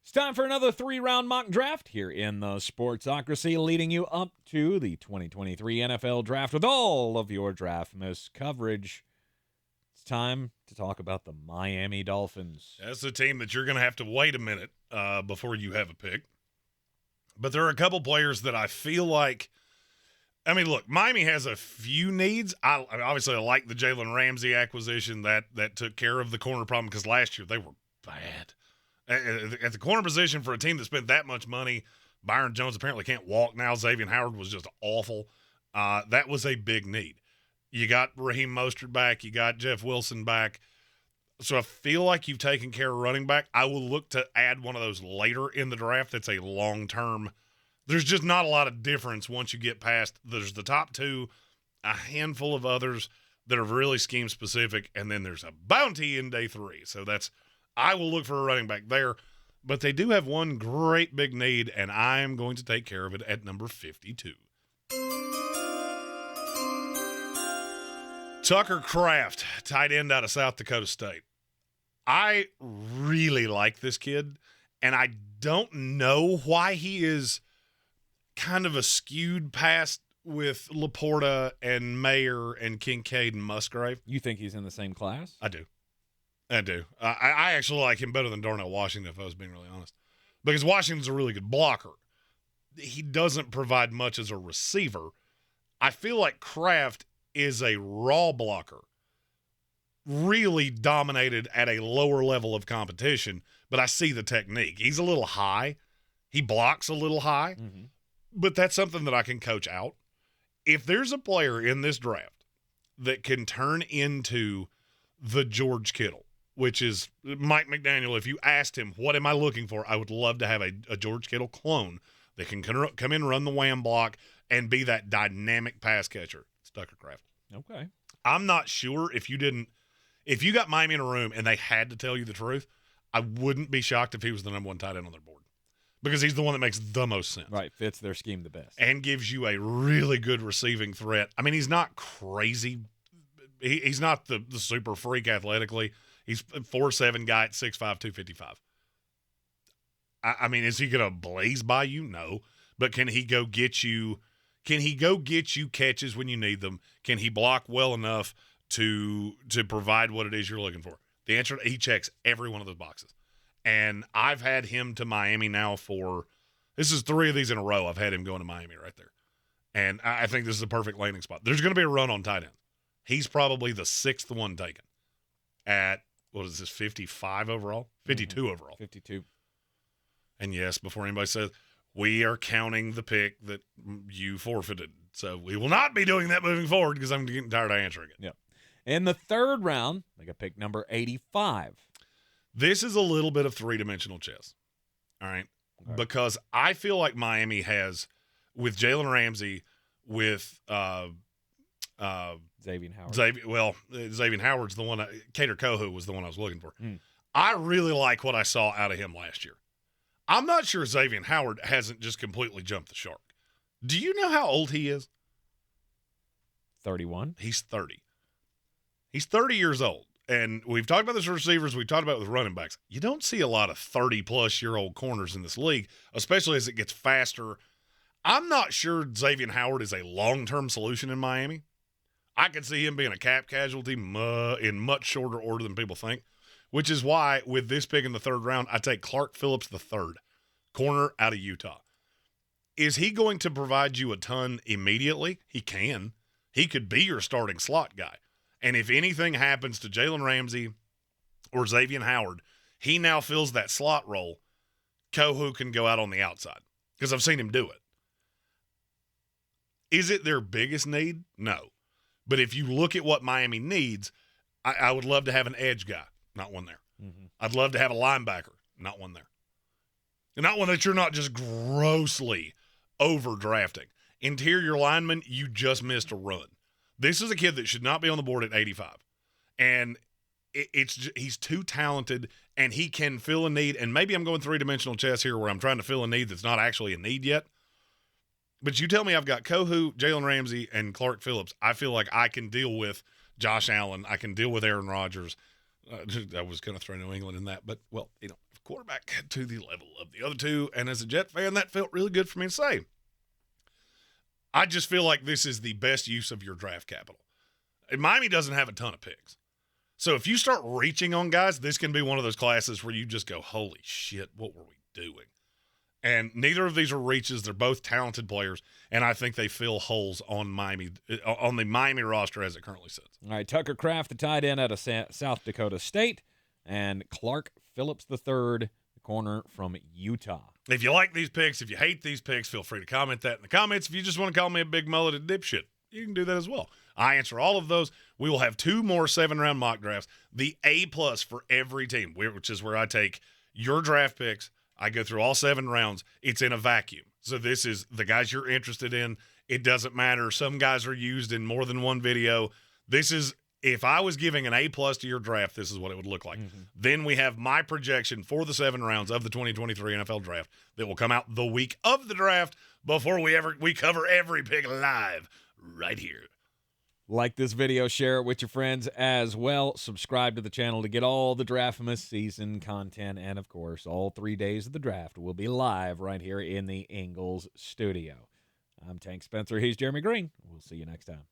It's time for another 3-round mock draft here in the Sportsocracy, leading you up to the 2023 NFL Draft with all of your draft miss coverage. It's time to talk about the Miami Dolphins. That's a team that you're going to have to wait a minute before you have a pick. But there are a couple players that I feel like – I mean, look, Miami has a few needs. I like the Jalen Ramsey acquisition. That took care of the corner problem because last year they were bad. At the corner position for a team that spent that much money, Byron Jones apparently can't walk now. Xavier Howard was just awful. That was a big need. You got Raheem Mostert back. You got Jeff Wilson back. So I feel like you've taken care of running back. I will look to add one of those later in the draft that's a long-term. There's just not a lot of difference once you get past. There's the top two, a handful of others that are really scheme-specific, and then there's a bounty in day three. So I will look for a running back there. But they do have one great big need, and I am going to take care of it at number 52. Tucker Kraft, tight end out of South Dakota State. I really like this kid, and I don't know why he is kind of a skewed past with Laporta and Mayer and Kincaid and Musgrave. You think he's in the same class? I do. I actually like him better than Darnell Washington, if I was being really honest, because Washington's a really good blocker. He doesn't provide much as a receiver. I feel like Kraft is a raw blocker, really dominated at a lower level of competition, but I see the technique. He's a little high. He blocks a little high, but that's something that I can coach out. If there's a player in this draft that can turn into the George Kittle, which is Mike McDaniel, if you asked him, what am I looking for? I would love to have a George Kittle clone that can come in, run the wham block, and be that dynamic pass catcher. It's Tucker Kraft. Okay. I'm not sure if you got Miami in a room and they had to tell you the truth, I wouldn't be shocked if he was the number one tight end on their board because he's the one that makes the most sense. Right, fits their scheme the best. And gives you a really good receiving threat. I mean, he's not crazy. He's not the super freak athletically. He's a 4'7" guy at 6'5", 255. I mean, is he going to blaze by you? No. But can he go get you catches when you need them? Can he block well enough to provide what it is you're looking for? The answer, he checks every one of those boxes. And I've had him to Miami now this is 3 of these in a row. I've had him going to Miami right there. And I think this is a perfect landing spot. There's going to be a run on tight end. He's probably the 6th one taken at, 55 overall? 52 overall. 52. And yes, before anybody says, we are counting the pick that you forfeited. So we will not be doing that moving forward because I'm getting tired of answering it. Yep. In the 3rd round, they got pick number 85. This is a little bit of three-dimensional chess. All right? Okay. Because I feel like Miami has, with Jalen Ramsey, with Xavier Howard. Xavier Howard's the one. Cater Kohu was the one I was looking for. I really like what I saw out of him last year. I'm not sure Xavier Howard hasn't just completely jumped the shark. Do you know how old he is? 31. He's 30. He's 30 years old. And we've talked about this with receivers. We've talked about it with running backs. You don't see a lot of 30-plus-year-old corners in this league, especially as it gets faster. I'm not sure Xavier Howard is a long-term solution in Miami. I could see him being a cap casualty in much shorter order than people think, which is why with this pick in the 3rd round, I take Clark Phillips III, corner out of Utah. Is he going to provide you a ton immediately? He can. He could be your starting slot guy. And if anything happens to Jalen Ramsey or Xavier Howard, he now fills that slot role. Kohu can go out on the outside because I've seen him do it. Is it their biggest need? No. But if you look at what Miami needs, I would love to have an edge guy. Not one there. I'd love to have a linebacker. Not one there. And not one that you're not just grossly overdrafting. Interior lineman, you just missed a run. This is a kid that should not be on the board at 85. And he's too talented, and he can fill a need. And maybe I'm going three-dimensional chess here where I'm trying to fill a need that's not actually a need yet. But you tell me I've got Kohu, Jalen Ramsey, and Clark Phillips. I feel like I can deal with Josh Allen. I can deal with Aaron Rodgers. I was going to throw New England in that, but, well, of quarterback to the level of the other two. And as a Jet fan, that felt really good for me to say. I just feel like this is the best use of your draft capital. And Miami doesn't have a ton of picks. So if you start reaching on guys, this can be one of those classes where you just go, holy shit, what were we doing? And neither of these are reaches. They're both talented players, and I think they fill holes on the Miami roster as it currently sits. All right, Tucker Kraft, the tight end out of South Dakota State, and Clark Phillips III, the corner from Utah. If you like these picks, if you hate these picks, feel free to comment that in the comments. If you just want to call me a big mulleted dipshit, you can do that as well. I answer all of those. We will have 2 more 7-round mock drafts, the A+ for every team, which is where I take your draft picks. I go through all 7 rounds. It's in a vacuum. So this is the guys you're interested in. It doesn't matter. Some guys are used in more than one video. This is, if I was giving an A+ to your draft, this is what it would look like. Mm-hmm. Then we have my projection for the 7 rounds of the 2023 NFL draft that will come out the week of the draft before we cover every pick live right here. Like this video, share it with your friends as well. Subscribe to the channel to get all the Draftmas season content. And, of course, all 3 days of the draft will be live right here in the Ingles studio. I'm Tank Spencer. He's Jeremy Greene. We'll see you next time.